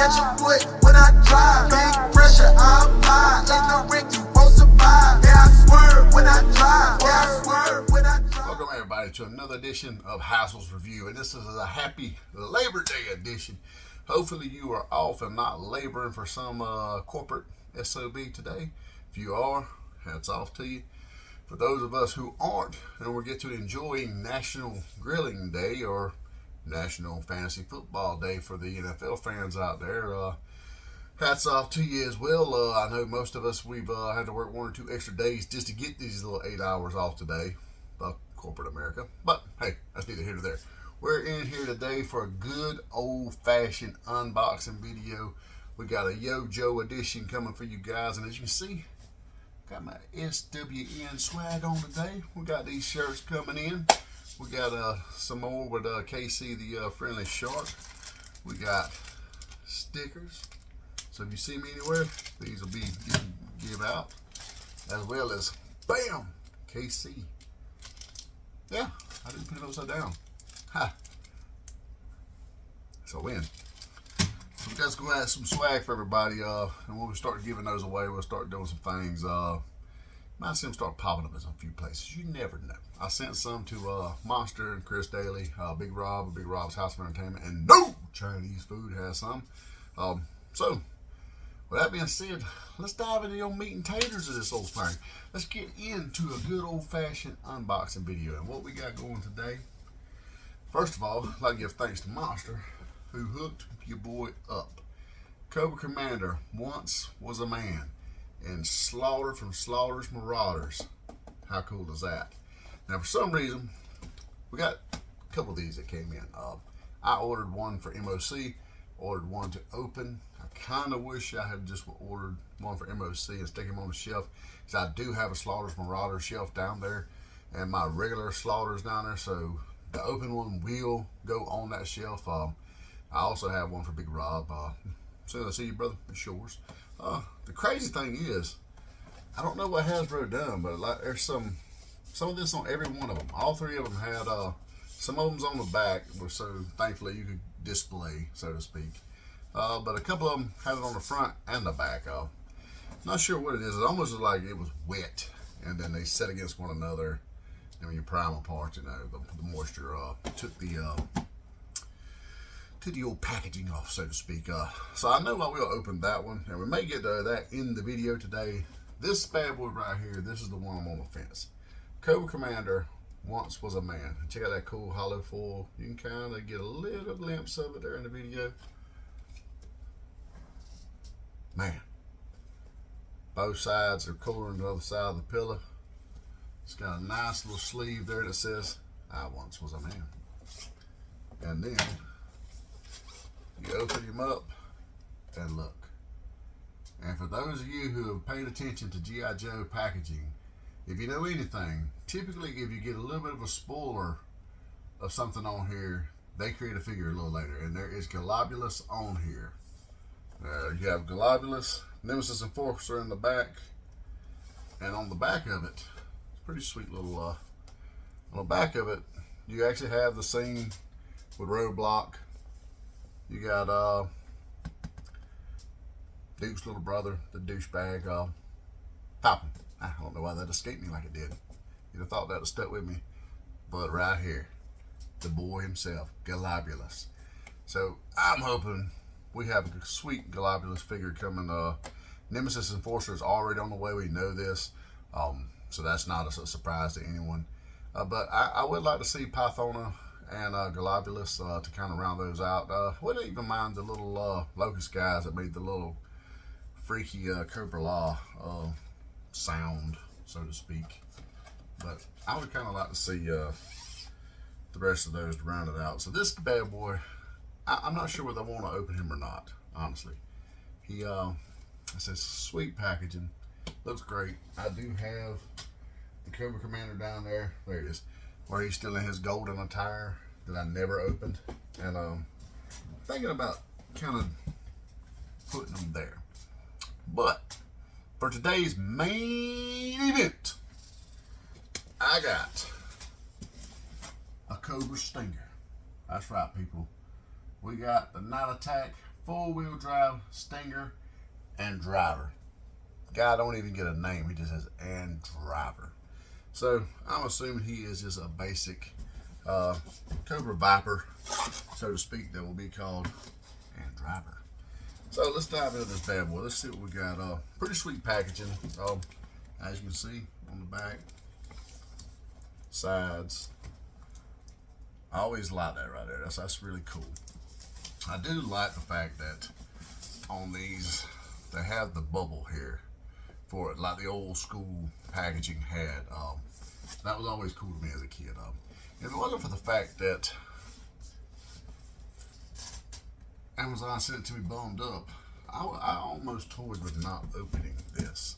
catch a foot when I drive. Big pressure, I apply. In the ring, you won't survive. Yeah, I swerve when I drive. Yeah, I swerve when I drive. Welcome everybody to another edition of Hassel's Review, and this is a happy Labor Day edition. Hopefully you are off and not laboring for some corporate SOB today. If you are, hats off to you. For those of us who aren't, and we'll get to enjoying National Grilling Day or National Fantasy Football Day for the NFL fans out there, hats off to you as well. I know most of us, we've had to work 1 or 2 extra days just to get these little 8 hours off today. Corporate America. But hey, that's neither here nor there. We're in here today for a good old-fashioned unboxing video. We got a Yo Joe edition coming for you guys, and as you can see, got my SWN swag on today. We got these shirts coming in. We got some more with KC the Friendly Shark. We got stickers. So if you see me anywhere, these will be give out, as well as bam, KC. Yeah, I didn't put it upside down. Ha. It's a win. So we guys gonna have some swag for everybody, and when we start giving those away, we'll start doing some things. Might see them start popping up in a few places. You never know. I sent some to Monster and Chris Daly, Big Rob of Big Rob's House of Entertainment, and No Chinese Food has some. So, with that being said, let's dive into the old meat and taters of this old thing. Let's get into a good old-fashioned unboxing video. And what we got going today, first of all, I'd like to give thanks to Monster, who hooked your boy up. Cobra Commander once was a man, and Slaughter from Slaughter's Marauders. How cool is that? Now, for some reason, we got a couple of these that came in. I ordered one for MOC, ordered one to open. I kind of wish I had just ordered one for MOC and stick him on the shelf, because I do have a Slaughter's Marauder shelf down there, and my regular Slaughter's down there, so the open one will go on that shelf. I also have one for Big Rob. As soon as I see you, brother, it's yours. The crazy thing is, I don't know what Hasbro done, but like there's some of this on every one of them. All 3 of them had some of them's on the back, so thankfully you could display, so to speak. But a couple of them had it on the front and the back. Not sure what it is. It almost looked like it was wet, and then they set against one another. And when you pry them apart, you know, the moisture took the old packaging off, so to speak. So I know I will open that one, and we may get to that in the video today. This bad boy right here, this is the one I'm on the fence. Cobra Commander once was a man. Check out that cool hollow foil. You can kind of get a little glimpse of it there in the video. Man, both sides are cooler than the other side of the pillow. It's got a nice little sleeve there that says, I once was a man. And then you open him up and look. And for those of you who have paid attention to G.I. Joe packaging, if you know anything, typically if you get a little bit of a spoiler of something on here, they create a figure a little later. And there is Globulus on here. You have Globulus, Nemesis Enforcer in the back, and on the back of it, it's a pretty sweet little, on the back of it, you actually have the scene with Roadblock. You got Duke's little brother, the douchebag, Falcon. I don't know why that escaped me like it did. You'd have thought that would stuck with me. But right here, the boy himself, Globulus. So I'm hoping we have a sweet Globulus figure coming. Nemesis Enforcer is already on the way. We know this. So that's not a surprise to anyone. But I would like to see Pythona and Globulus to kind of round those out. Wouldn't even mind the little locust guys that made the little freaky Cobra Law sound, so to speak. But I would kind of like to see the rest of those to round it out. So this bad boy, I'm not sure whether I want to open him or not, honestly. He it says sweet packaging, looks great. I do have the Cobra Commander down there. There it is, where he's still in his golden attire that I never opened, and thinking about kind of putting them there. But for today's main event, I got a Cobra Stinger. That's right, people. We got the Night Attack 4-wheel drive Stinger and driver. Guy don't even get a name. He just says and driver. So I'm assuming he is just a basic Cobra Viper, so to speak, that will be called and driver. So let's dive into this bad boy. Let's see what we got. Pretty sweet packaging. As you can see on the back, sides. I always like that right there. That's really cool. I do like the fact that on these they have the bubble here for it, like the old school packaging had. That was always cool to me as a kid. If it wasn't for the fact that Amazon sent it to me bummed up, I almost toyed with not opening this.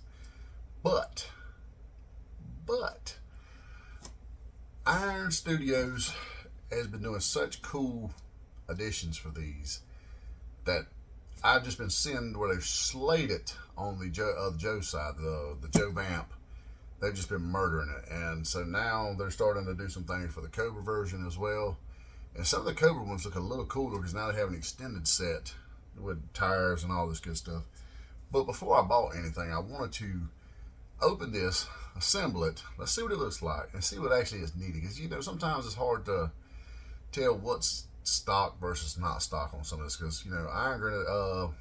But Iron Studios has been doing such cool additions for these that I've just been seeing where they've slayed it on the Joe side, the Joe Vamp. They've just been murdering it, and so now they're starting to do some things for the Cobra version as well. And some of the Cobra ones look a little cooler because now they have an extended set with tires and all this good stuff. But before I bought anything, I wanted to open this, assemble it, let's see what it looks like, and see what actually is needed. Because you know, sometimes it's hard to tell what's stock versus not stock on some of this. Because you know,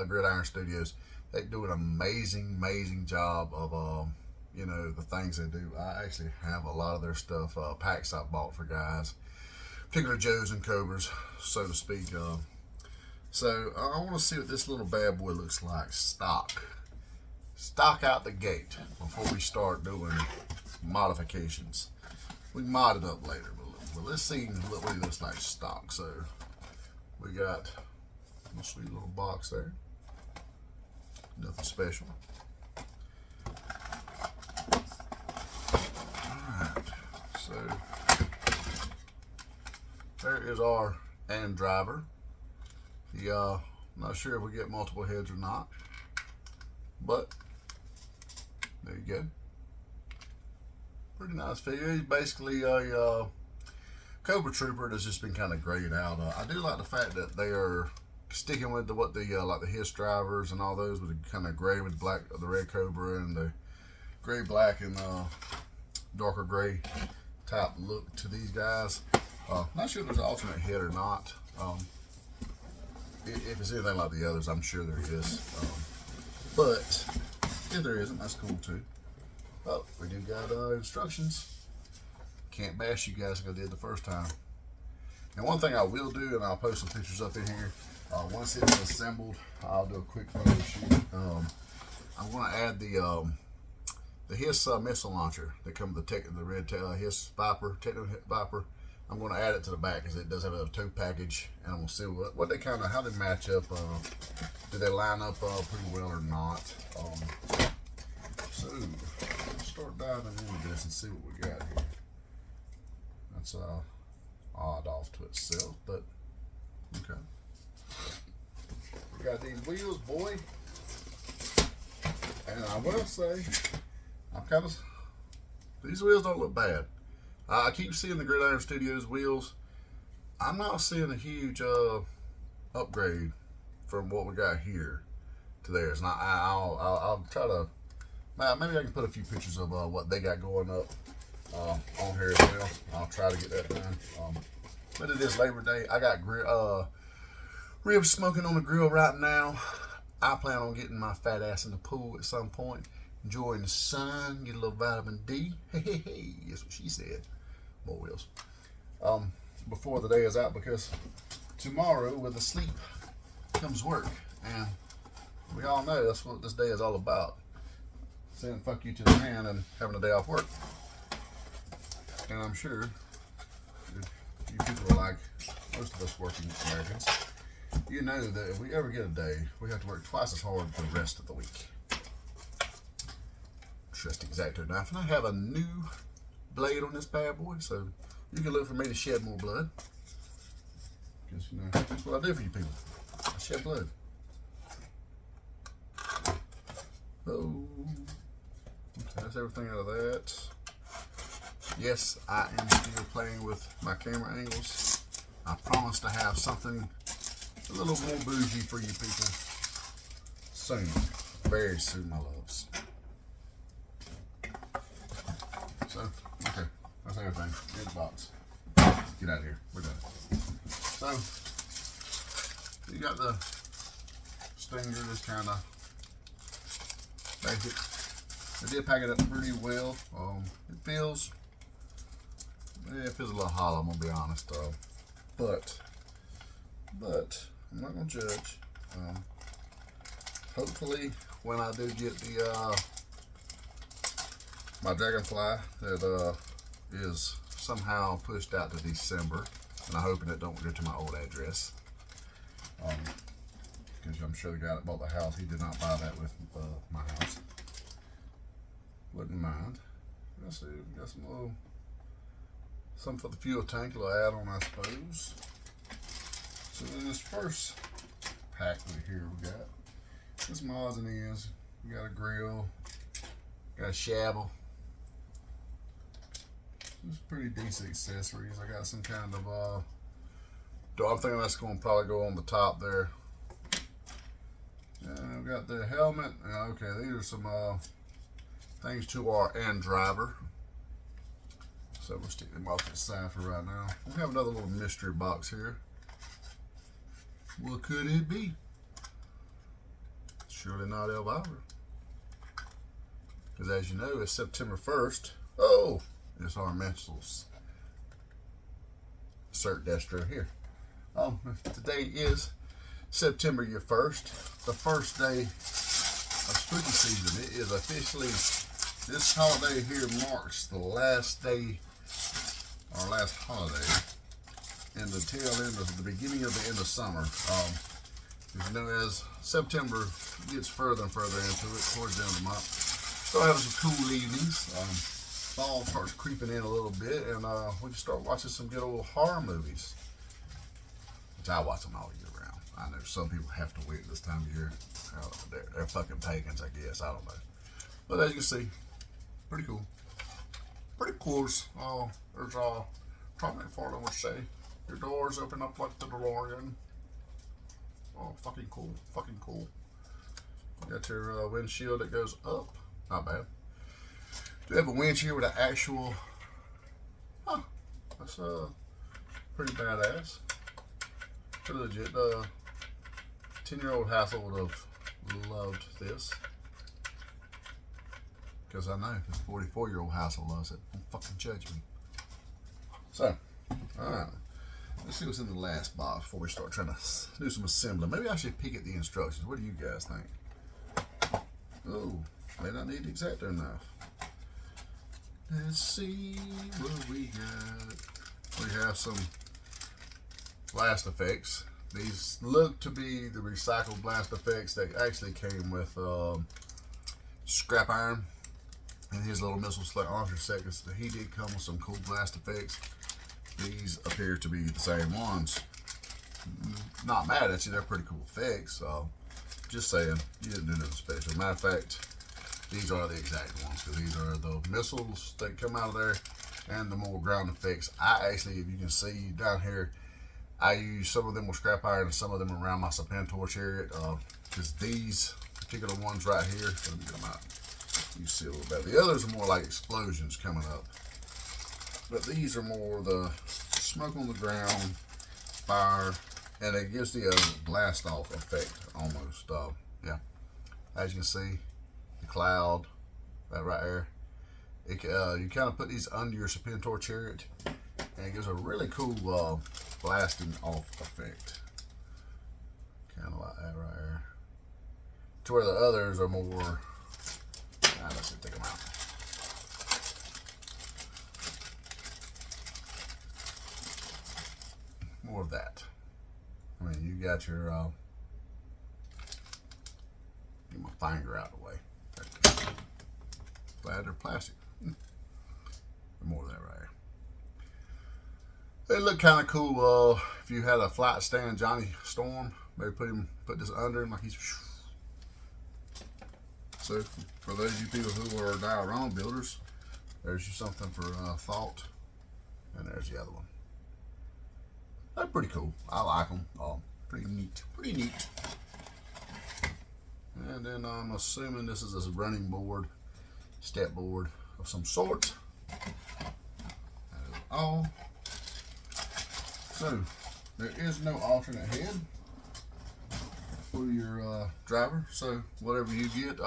Gridiron Studios, they do an amazing job of you know, the things they do. I actually have a lot of their stuff, packs I bought for guys, particular Joes and Cobras, so to speak. So I want to see what this little bad boy looks like stock out the gate before we start doing modifications. We can mod it up later, but let's see what it looks like stock. So we got a sweet little box there, nothing special. Alright, so there is our and driver. I'm not sure if we get multiple heads or not, but there you go. Pretty nice figure. He's basically a Cobra Trooper that's just been kind of grayed out. I do like the fact that they are sticking with like the Hiss drivers and all those with the kind of gray with black, the red Cobra and the gray, black, and darker gray type look to these guys. Not sure if there's an alternate head or not. If it's anything like the others, I'm sure there is. But if there isn't, that's cool too. Oh, we do got instructions. Can't bash you guys like I did the first time. And one thing I will do, and I'll post some pictures up in here, once it's assembled, I'll do a quick photo shoot. I'm going to add the Hiss missile launcher that comes with the red Hiss Viper, Techno Viper. I'm going to add it to the back because it does have a tow package, and I'm going to see what they how they match up. Do they line up pretty well or not? So let's start diving into this and see what we got here. That's odd off to itself, but okay. We got these wheels, boy, and I will say, these wheels don't look bad. I keep seeing the Gridiron Studios wheels. I'm not seeing a huge upgrade from what we got here to theirs. And I'll try to, maybe I can put a few pictures of what they got going up on here as well. I'll try to get that done. But it is Labor Day. I got ribs smoking on the grill right now. I plan on getting my fat ass in the pool at some point, enjoying the sun, get a little vitamin D. Hey, that's what she said. More wheels. Before the day is out, because tomorrow with the sleep comes work, and we all know that's what this day is all about. Saying fuck you to the man and having a day off work. And I'm sure you people are like most of us working Americans. You know that if we ever get a day, we have to work twice as hard the rest of the week. Trust X-Acto knife, and I have a new blade on this bad boy, so you can look for me to shed more blood. Because you know that's what I do for you people. I shed blood. Oh, okay, that's everything out of that. Yes, I am still playing with my camera angles. I promise to have something a little more bougie for you people. Soon. Very soon, my loves. So, okay. That's everything. In the box. Get out of here. We're done. So, you got the stinger, just kind of basic. I did pack it up pretty well. It feels a little hollow, I'm gonna be honest. But I'm not gonna judge. Hopefully, when I do get the my dragonfly that is somehow pushed out to December, and I'm hoping it don't get to my old address. Because I'm sure the guy that bought the house, he did not buy that with my house. Wouldn't mind. Let's see, we got some little, something for the fuel tank, a little add-on, I suppose. So in this first pack here, we got some odds and ends. We got a grill, got a shovel. Just pretty decent accessories. I got some kind of I'm thinking that's going to probably go on the top there. And I've got the helmet. Okay, these are some things to our end driver. So we'll stick them off to the side for right now. We have another little mystery box here. What could it be? Surely not Elvira. Because as you know, it's September 1st. Oh, it's our Mental's Cert Destro here. Today is September 1st, the first day of spooky season. It is officially, this holiday here marks the last day, our last holiday, and the tail end of the beginning of the end of summer. As you know, as September gets further and further into it, towards the end of the month, start having some cool evenings. Fall starts creeping in a little bit, and we can start watching some good old horror movies. Which I watch them all year round. I know some people have to wait this time of year. They're fucking pagans, I guess. I don't know. But as you can see, pretty cool. Pretty cool. There's probably McFarlane would say. Your doors open up like the DeLorean. Oh, fucking cool. Fucking cool. You got your windshield that goes up. Not bad. Do you have a windshield with an actual... Huh. That's pretty badass. Pretty legit. 10-year-old Hassel would have loved this. Because I know the 44-year-old Hassel loves it. Don't fucking judge me. So, alright. Let's see what's in the last box before we start trying to do some assembly. Maybe I should peek at the instructions. What do you guys think? Oh, may not need exact enough. Let's see what we got. We have some blast effects. These look to be the recycled blast effects that actually came with scrap iron and his little missile launcher set. He did come with some cool blast effects. These appear to be the same ones. Not mad at you, they're pretty cool effects. Just saying, you didn't do nothing special. Matter of fact, these are the exact ones, because these are the missiles that come out of there and the more ground effects. I actually, if you can see down here, I use some of them with scrap iron and some of them around my Serpentor chariot, because these particular ones right here, let me get them out. You see a little bit. The others are more like explosions coming up. But these are more the smoke on the ground, fire, and it gives the blast off effect almost. Yeah, as you can see, the cloud, that right there. You kind of put these under your Serpentor chariot, and it gives a really cool blasting off effect. Kind of like that right there. To where the others are more. Let's take them out. More of that. I mean, you got your, get my finger out of the way. Glad they're plastic. More of that right here. They look kind of cool. If you had a flight stand Johnny Storm, maybe put this under him like he's. So for those of you people who are diorama builders, there's you something for thought, and there's the other one. They're pretty cool. I like them. Pretty neat. Pretty neat. And then I'm assuming this is a running board, step board of some sort. That is all. So there is no alternate head for your driver. So whatever you get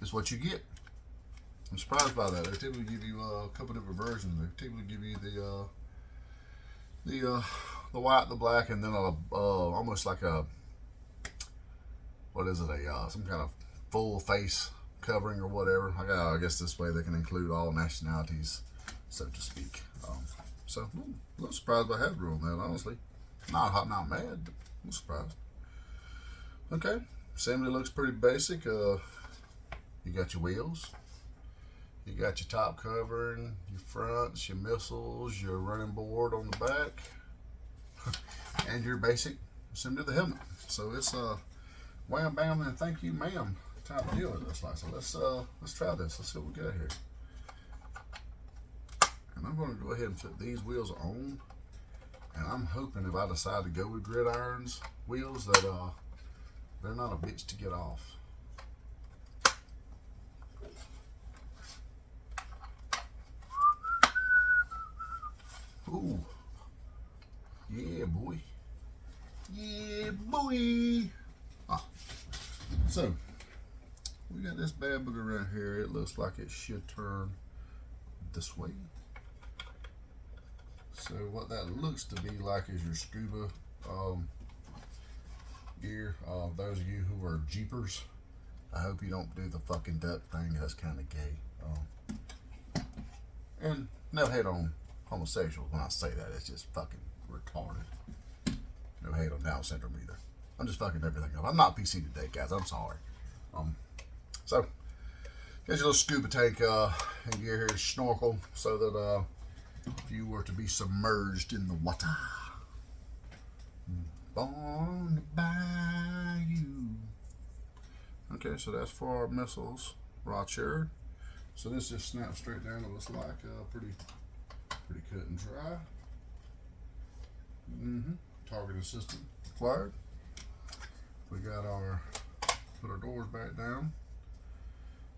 is what you get. I'm surprised by that. They typically give you a couple different versions. They typically give you the white, the black, and then almost like a, what is it, some kind of full face covering or whatever. I guess this way they can include all nationalities, so to speak. So a little surprised by Hasbro on that, honestly. Not mad, but I'm surprised. Okay, assembly looks pretty basic. You got your wheels, you got your top covering, your fronts, your missiles, your running board on the back, and your basic assembly of the helmet. So it's wham bam and thank you ma'am type deal, it looks like. So let's try this. Let's see what we got here. And I'm going to go ahead and put these wheels on, and I'm hoping if I decide to go with Gridiron's wheels that they're not a bitch to get off. Ooh. Yeah, boy. Yeah, boy. So, we got this bad booger right here. It looks like it should turn this way. So, what that looks to be like is your scuba gear. Those of you who are Jeepers, I hope you don't do the fucking duck thing. That's kind of gay. And no hate on homosexuals when I say that. It's just fucking retarded. No hate on Down syndrome either. I'm just fucking everything up. I'm not PC today, guys. I'm sorry. So, get your little scuba tank and gear here, snorkel, so that if you were to be submerged in the water, on the bayou. Okay, so that's for our missiles, Roger. So this just snaps straight down. It looks like pretty cut and dry. Target assistant required. We got our, put our doors back down.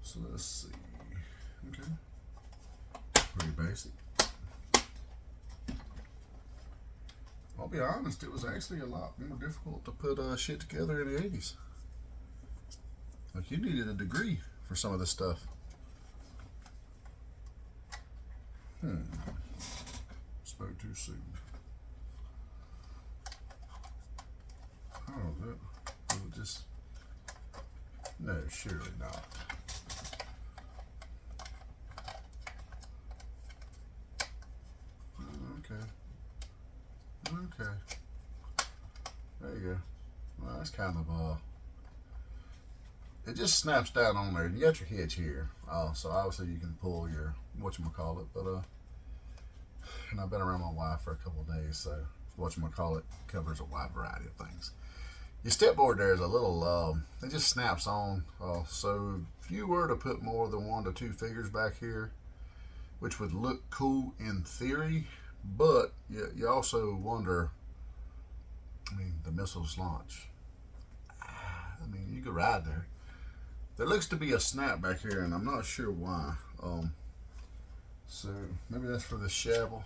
So let's see. Okay. Pretty basic. I'll be honest, it was actually a lot more difficult to put shit together in the 80s. Like, you needed a degree for some of this stuff. Spoke too soon. Oh, that was just, no, surely not. Okay. There you go. Well, that's kind of it just snaps down on there. You got your hitch here, so obviously you can pull your whatchamacallit, but and I've been around my wife for a couple of days, so whatchamacallit covers a wide variety of things. Your step board there is a little, it just snaps on, so if you were to put more than 1 to 2 figures back here, which would look cool in theory, but you also wonder, I mean, the missiles launch. I mean, you could ride there. There looks to be a snap back here, and I'm not sure why. So maybe that's for the shovel.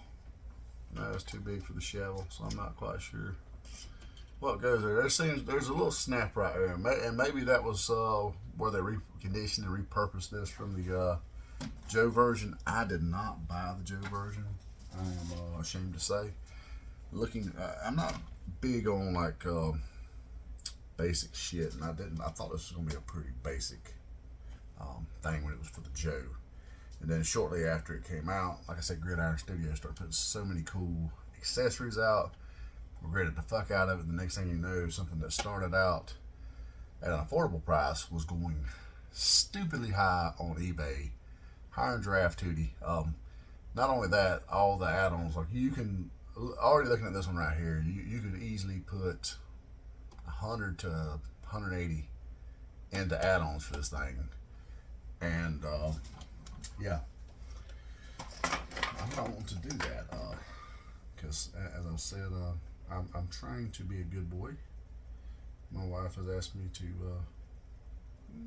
No, it's too big for the shovel, so I'm not quite sure what goes there. There's a little snap right there, and maybe that was where they reconditioned and repurposed this from the Joe version. I did not buy the Joe version. I am ashamed to say. I'm not big on like basic shit, and I thought this was gonna be a pretty basic thing when it was for the Joe. And then shortly after it came out, like I said, Gridiron Studios started putting so many cool accessories out. Regretted the fuck out of it. The next thing you know, something that started out at an affordable price was going stupidly high on eBay, higher than Draft Tootie. Not only that, all the add-ons, like you can, already looking at this one right here, you could easily put 100 to 180 into add-ons for this thing. And yeah, I don't want to do that because as I said, I'm trying to be a good boy. My wife has asked me to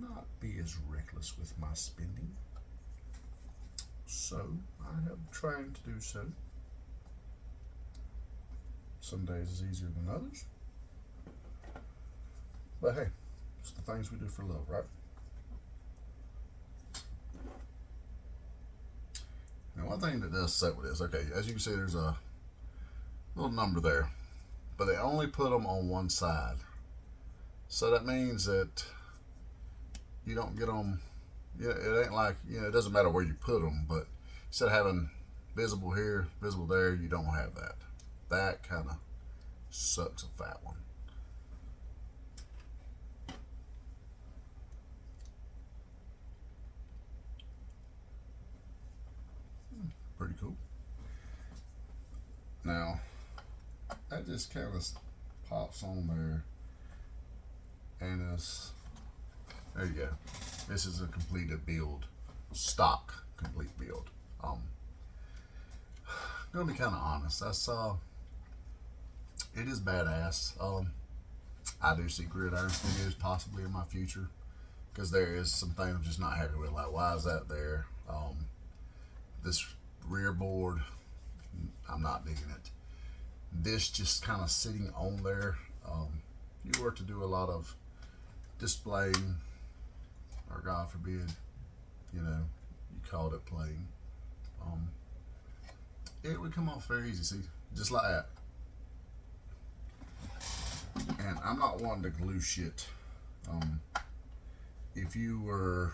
not be as reckless with my spending. So I am trying to do so. Some days is easier than others. But hey, it's the things we do for love, right? Now, one thing that does suck with this, okay, as you can see, there's a little number there, but they only put them on one side. So that means that you don't get them, it ain't like, it doesn't matter where you put them, but instead of having visible here, visible there, you don't have that. That kind of sucks a fat one. Pretty cool. Now, that just kind of pops on there, and there you go. This is a completed build, stock complete build. Gonna be kind of honest. That's it is badass. I do see gridiron videos possibly in my future, because there is some things I'm just not happy with. Like, why is that there? This rear board, I'm not digging it. This just kind of sitting on there. If you were to do a lot of displaying, or God forbid, you called it playing, it would come off very easy. See, just like that. And I'm not one to glue shit. If you were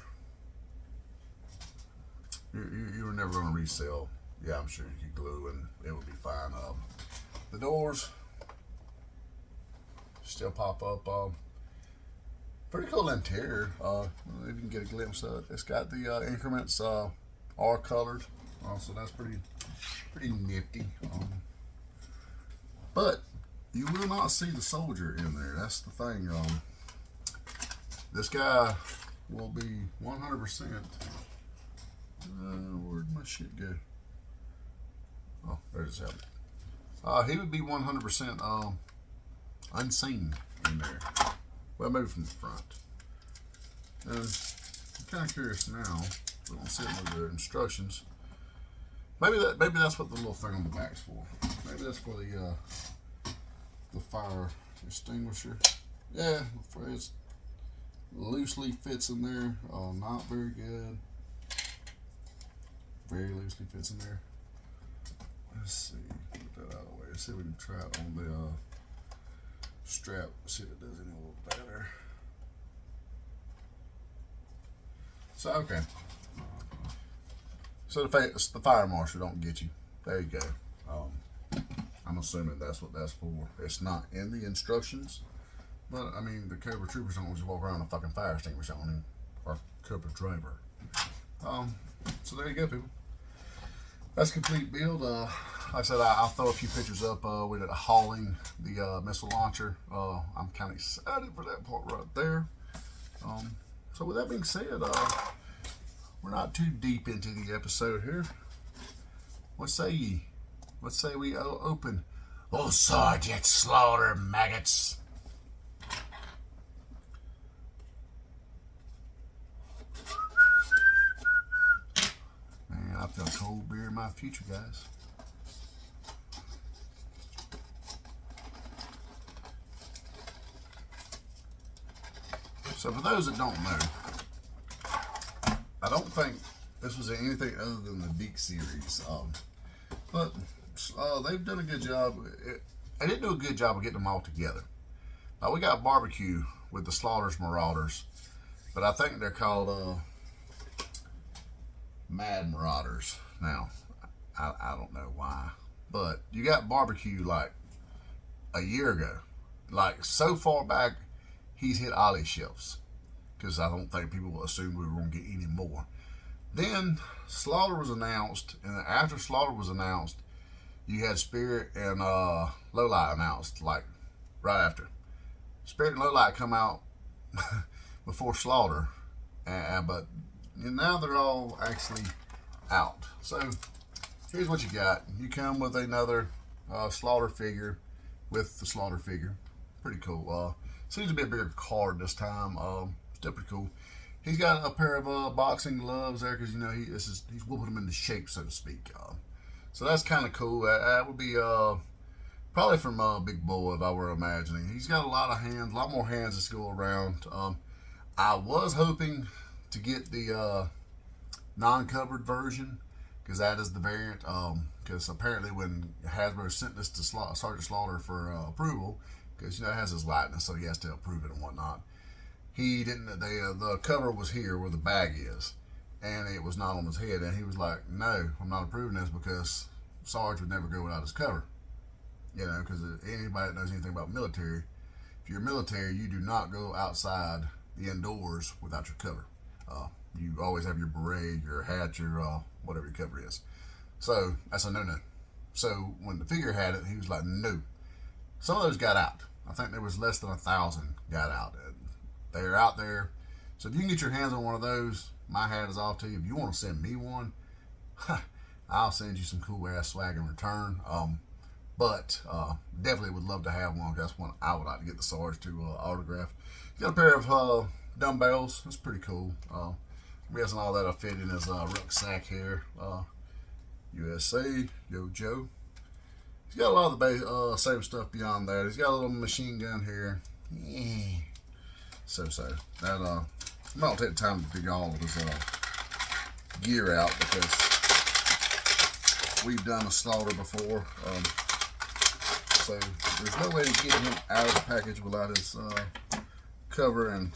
never going to resell, yeah, I'm sure you could glue and it would be fine. The doors still pop up. Pretty cool interior. If you can get a glimpse of it, it's got the increments are colored, so that's pretty nifty. But you will not see the soldier in there. That's the thing. This guy will be 100%. Where'd my shit go? Oh, there's his helmet. He would be 100% unseen in there. Well, maybe from the front. I'm kind of curious now. We don't see it in the instructions. Maybe that's what the little thing on the back's for. Maybe that's for the fire extinguisher. Yeah, it loosely fits in there. Not very good. Very loosely fits in there. Let's see. Put that out of the way. Let's see if we can try it on the strap. See if it does any a little better. So, okay. So the fire marshal don't get you. There you go. I'm assuming that's what that's for. It's not in the instructions, but I mean the Cobra troopers don't just walk around with a fucking fire extinguisher on him, or Cobra driver. So there you go, people. That's a complete build. Like I said, I'll throw a few pictures up with it hauling the missile launcher. I'm kind of excited for that part right there. So with that being said, we're not too deep into the episode here. What say ye? What say we open? Oh, Sergeant Slaughter, maggots. Man, I feel cold beer in my future, guys. So for those that don't know, I don't think this was anything other than the Deke series. But they've done a good job. They didn't do a good job of getting them all together. Now, we got barbecue with the Slaughters Marauders, but I think they're called Mad Marauders. Now, I don't know why, but you got barbecue like a year ago. Like, so far back, he's hit Ollie shelves, because I don't think people assumed we were going to get any more. Then Slaughter was announced, and after Slaughter was announced, you had Spirit and Lowlight announced, like right after. Spirit and Lowlight come out before Slaughter, but now they're all actually out. So here's what you got. You come with another Slaughter figure, with the Slaughter figure. Pretty cool. Seems to be a bigger card this time. Still pretty cool. He's got a pair of boxing gloves there because, you know, he's whooping them into shape, so to speak. So that's kind of cool. That would be probably from Big Bull, if I were imagining. He's got a lot of hands, a lot more hands to go around. I was hoping to get the non-covered version, because that is the variant. Because apparently when Hasbro sent this to Sergeant Slaughter for approval, because, you know, it has his likeness, so he has to approve it and whatnot. He didn't. The cover was here where the bag is, and it was not on his head. And he was like, "No, I'm not approving this because Sarge would never go without his cover." You know, because anybody that knows anything about military, if you're military, you do not go outside the indoors without your cover. You always have your beret, your hat, your whatever your cover is. So that's a no-no. So when the figure had it, he was like, "No." Some of those got out. I think there was less than 1,000 got out. They're out there. So if you can get your hands on one of those, my hat is off to you. If you want to send me one, I'll send you some cool ass swag in return. But definitely would love to have one. That's one I would like to get the Sarge to autograph. He's got a pair of dumbbells. That's pretty cool. I'm guessing all that'll fit in his rucksack here. USA, Yo Joe. He's got a lot of the same stuff beyond that. He's got a little machine gun here. Yeah. So. That I'm not gonna take the time to figure all of his gear out because we've done a Slaughter before. So there's no way to get him out of the package without his cover and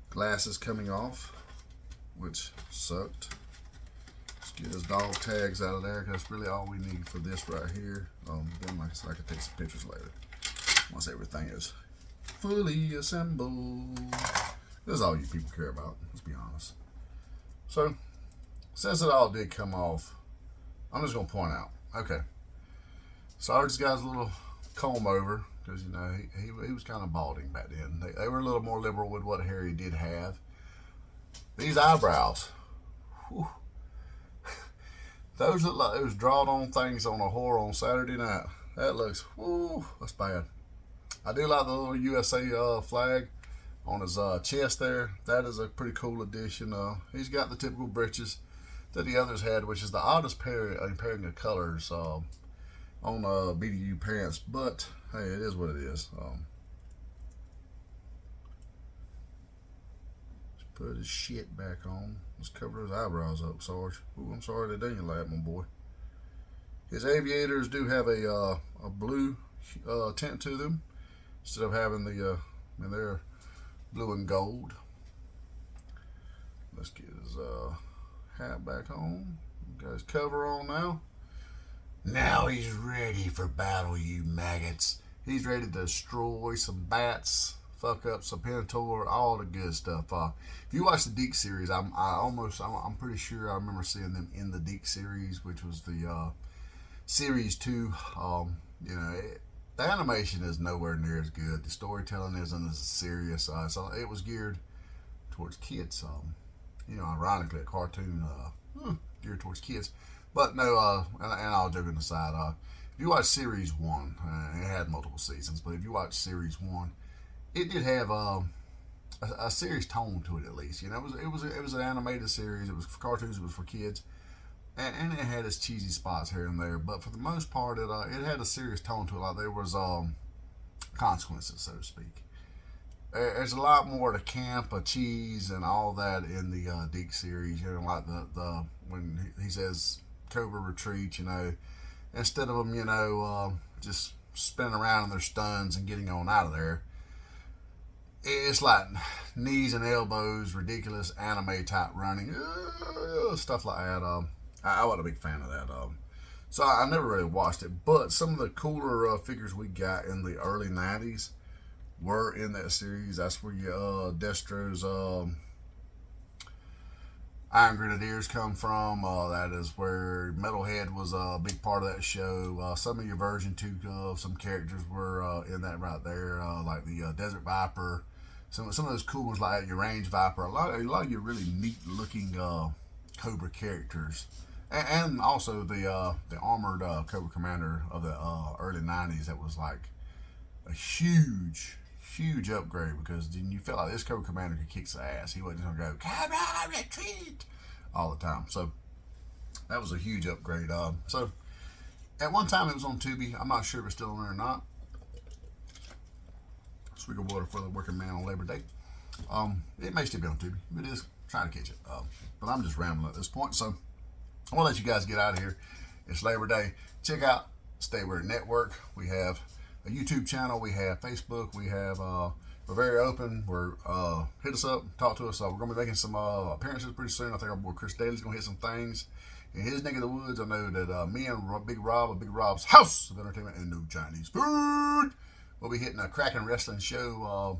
glasses coming off, which sucked. Let's get his dog tags out of there because that's really all we need for this right here. Then like I said, I can take some pictures later once everything is fully assembled. This is all you people care about, let's be honest. So since it all did come off, I'm just gonna point out, okay, Sarge's got his little comb over because, you know, he was kind of balding back then. They were a little more liberal with what hair he did have. These eyebrows, whew, those look like those drawed on things on a whore on Saturday night. That looks, whoo, that's bad. I do like the little USA flag on his chest there. That is a pretty cool addition. He's got the typical breeches that the others had, which is the oddest pairing of colors on BDU pants. But hey, it is what it is. Let's put his shit back on. Let's cover his eyebrows up, Sarge. Ooh, I'm sorry they done you like, my boy. His aviators do have a blue tint to them, instead of having the, I mean, they're blue and gold. Let's get his hat back on. Got his cover on now. Now he's ready for battle, you maggots. He's ready to destroy some bats, fuck up some Pentor, all the good stuff. If you watch the Deke series, I'm pretty sure I remember seeing them in the Deke series, which was the series 2. You know, the animation is nowhere near as good. The storytelling isn't as serious. So it was geared towards kids. You know, ironically, a cartoon geared towards kids. But no, and all joking aside, if you watch series 1, it had multiple seasons, but if you watch series 1, it did have a serious tone to it, at least. You know, it was an animated series. It was for cartoons. It was for kids. And it had its cheesy spots here and there, but for the most part, it had a serious tone to it. Like there was consequences, so to speak. There's a lot more to camp, cheese, and all that in the Deke series. You know, like the when he says Cobra retreat, you know, instead of them, you know, just spinning around in their stuns and getting on out of there, it's like knees and elbows, ridiculous anime type running, stuff like that. I wasn't a big fan of that. So I never really watched it, but some of the cooler figures we got in the early 90s were in that series. That's where your Destro's Iron Grenadiers come from. That is where Metalhead was a big part of that show. Some of your version 2 some characters were in that right there, like the Desert Viper. Some of those cool ones like your Range Viper. A lot of your really neat looking Cobra characters and also the armored Cobra Commander of the early '90s. That was like a huge upgrade, because then you felt like this Cobra Commander could kick some ass. He wasn't gonna go Cobra retreat all the time. So that was a huge upgrade. So at one time it was on Tubi. I'm not sure if it's still on there or not. Swig of water for the working man on Labor Day. It may still be on Tubi. It is trying to catch it. But I'm just rambling at this point. So I want to let you guys get out of here. It's Labor Day. Check out Stay Word Network. We have a YouTube channel. We have Facebook. We have we're very open. We're hit us up, talk to us. We're gonna be making some appearances pretty soon. I think our boy Chris Daly's gonna hit some things in his neck of the woods. I know that me and Big Rob of Big Rob's House of Entertainment and No Chinese Food, we'll be hitting a cracking wrestling show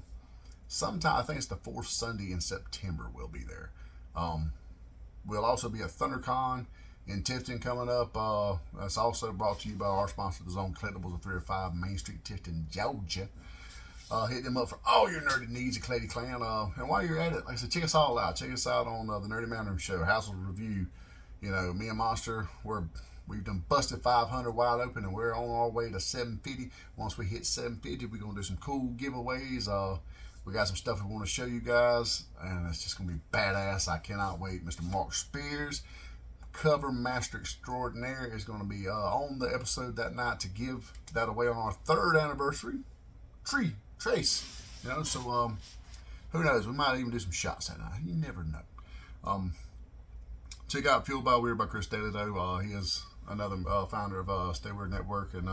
sometime. I think it's the fourth Sunday in September. We'll be there. We'll also be at ThunderCon in Tifton coming up. That's also brought to you by our sponsor, the Zone Collectibles of 305 Main Street, Tifton, Georgia. Hit them up for all your nerdy needs at Clady Clan. And while you're at it, like I said, check us all out. Check us out on the Nerdy Man Room Show, Household Review. You know, me and Monster, we've done busted 500 wide open, and we're on our way to 750. Once we hit 750, we're going to do some cool giveaways. We got some stuff we want to show you guys, and it's just going to be badass. I cannot wait. Mr. Mark Spears, Cover Master Extraordinaire, is going to be on the episode that night to give that away on our 3rd anniversary. Trace. You know, so who knows? We might even do some shots that night. You never know. Check out Fueled by Weird by Chris Daly, though. He is another founder of Stay Weird Network. And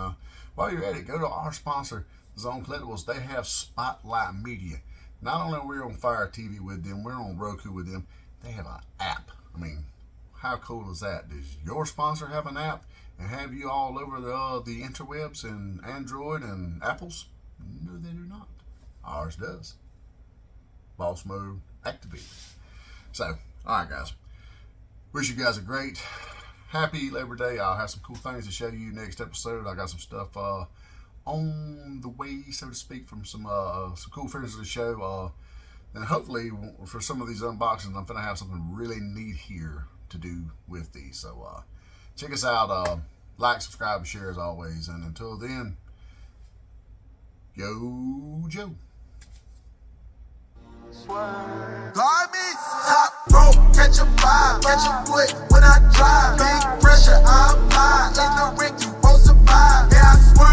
while you're at it, go to our sponsor, Zone Collectibles. They have Spotlight Media. Not only are we on Fire TV with them, we're on Roku with them. They have an app. I mean, how cool is that? Does your sponsor have an app and have you all over the interwebs and Android and Apples? No, they do not. Ours does. Boss mode activated. So, all right, guys. Wish you guys a great, happy Labor Day. I'll have some cool things to show you next episode. I got some stuff on the way, so to speak, from some cool friends of the show. And hopefully, for some of these unboxings, I'm going to have something really neat here to do with these. So, check us out. Like, subscribe, and share as always. And until then, yo, Joe. Garbage, top rope, catch a vibe, catch a foot when I drive. Big pressure, I apply in the ring. You